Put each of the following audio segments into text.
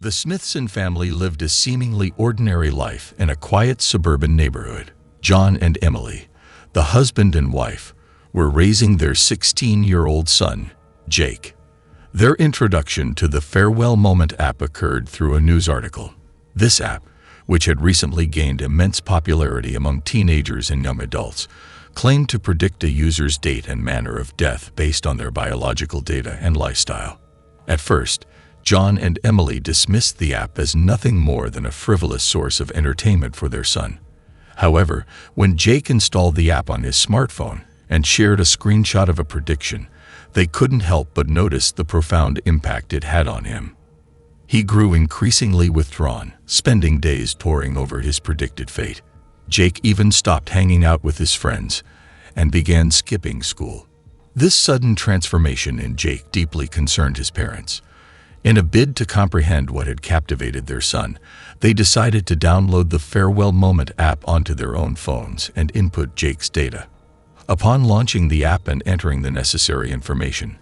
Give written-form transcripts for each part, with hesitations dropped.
The Smithson family lived a seemingly ordinary life in a quiet suburban neighborhood. John and Emily, the husband and wife, were raising their 16-year-old son, Jake. Their introduction to the Farewell Moment app occurred through a news article. This app, which had recently gained immense popularity among teenagers and young adults, claimed to predict a user's date and manner of death based on their biological data and lifestyle. At first, John and Emily dismissed the app as nothing more than a frivolous source of entertainment for their son. However, when Jake installed the app on his smartphone and shared a screenshot of a prediction, they couldn't help but notice the profound impact it had on him. He grew increasingly withdrawn, spending days poring over his predicted fate. Jake even stopped hanging out with his friends and began skipping school. This sudden transformation in Jake deeply concerned his parents. In a bid to comprehend what had captivated their son, they decided to download the Farewell Moment app onto their own phones and input Jake's data. Upon launching the app and entering the necessary information,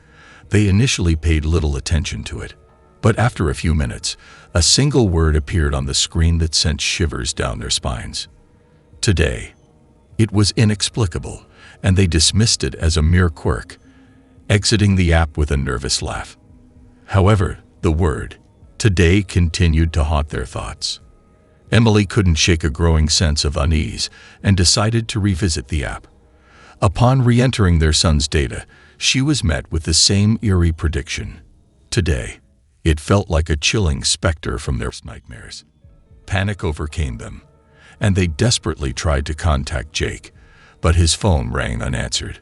they initially paid little attention to it. But after a few minutes, a single word appeared on the screen that sent shivers down their spines. Today. It was inexplicable, and they dismissed it as a mere quirk, exiting the app with a nervous laugh. However, the word, today, continued to haunt their thoughts. Emily couldn't shake a growing sense of unease and decided to revisit the app. Upon re-entering their son's data, she was met with the same eerie prediction. Today. It felt like a chilling specter from their nightmares. Panic overcame them, and they desperately tried to contact Jake, but his phone rang unanswered.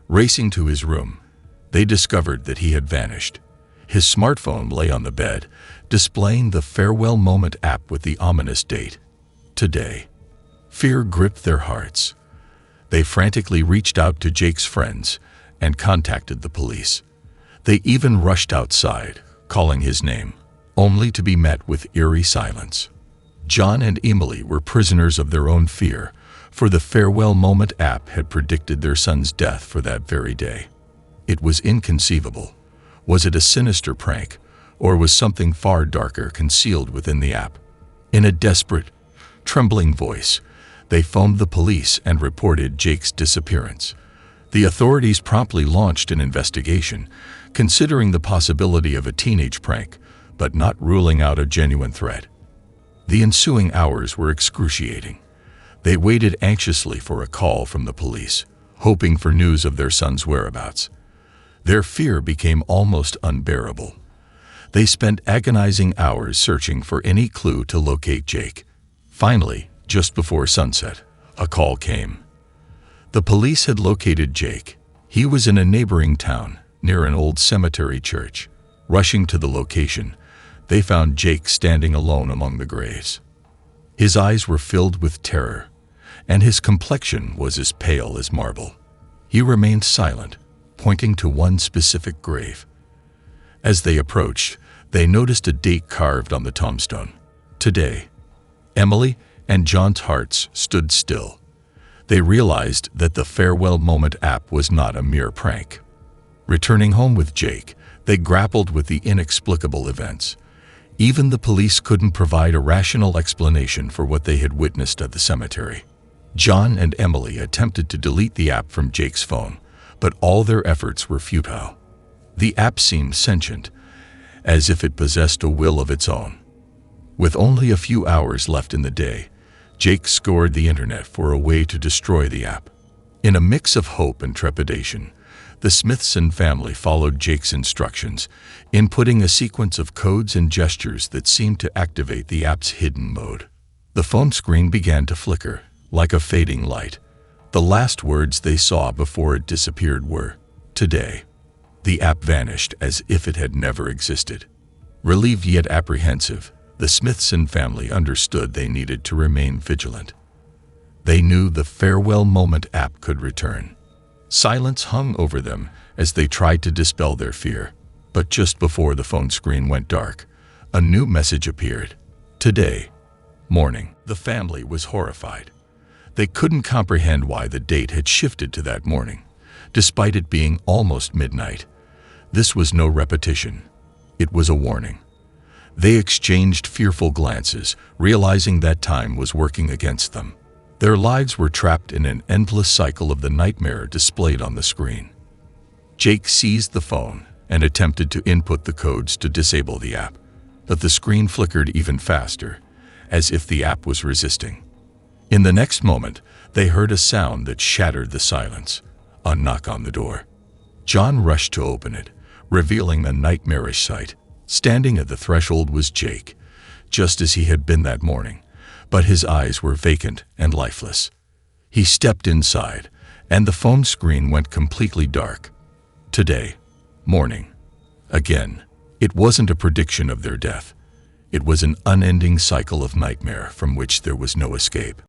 Racing to his room, they discovered that he had vanished. His smartphone lay on the bed, displaying the Farewell Moment app with the ominous date, today. Fear gripped their hearts. They frantically reached out to Jake's friends and contacted the police. They even rushed outside, calling his name, only to be met with eerie silence. John and Emily were prisoners of their own fear, for the Farewell Moment app had predicted their son's death for that very day. It was inconceivable. Was it a sinister prank, or was something far darker concealed within the app? In a desperate, trembling voice, they phoned the police and reported Jake's disappearance. The authorities promptly launched an investigation, considering the possibility of a teenage prank, but not ruling out a genuine threat. The ensuing hours were excruciating. They waited anxiously for a call from the police, hoping for news of their son's whereabouts. Their fear became almost unbearable. They spent agonizing hours searching for any clue to locate Jake. Finally, just before sunset, a call came. The police had located Jake. He was in a neighboring town, near an old cemetery church. Rushing to the location, they found Jake standing alone among the graves. His eyes were filled with terror, and his complexion was as pale as marble. He remained silent, pointing to one specific grave. As they approached, they noticed a date carved on the tombstone. Today. Emily and John's hearts stood still. They realized that the Farewell Moment app was not a mere prank. Returning home with Jake, they grappled with the inexplicable events. Even the police couldn't provide a rational explanation for what they had witnessed at the cemetery. John and Emily attempted to delete the app from Jake's phone, but all their efforts were futile. The app seemed sentient, as if it possessed a will of its own. With only a few hours left in the day, Jake scoured the internet for a way to destroy the app. In a mix of hope and trepidation, the Smithson family followed Jake's instructions, inputting a sequence of codes and gestures that seemed to activate the app's hidden mode. The phone screen began to flicker, like a fading light. The last words they saw before it disappeared were, today. The app vanished as if it had never existed. Relieved yet apprehensive, the Smithson family understood they needed to remain vigilant. They knew the Farewell Moment app could return. Silence hung over them as they tried to dispel their fear. But just before the phone screen went dark, a new message appeared. Today. Morning. The family was horrified. They couldn't comprehend why the date had shifted to that morning, despite it being almost midnight. This was no repetition. It was a warning. They exchanged fearful glances, realizing that time was working against them. Their lives were trapped in an endless cycle of the nightmare displayed on the screen. Jake seized the phone and attempted to input the codes to disable the app, but the screen flickered even faster, as if the app was resisting. In the next moment, they heard a sound that shattered the silence, a knock on the door. John rushed to open it, revealing a nightmarish sight. Standing at the threshold was Jake, just as he had been that morning, but his eyes were vacant and lifeless. He stepped inside, and the phone screen went completely dark. Today, morning. Again, it wasn't a prediction of their death. It was an unending cycle of nightmare from which there was no escape.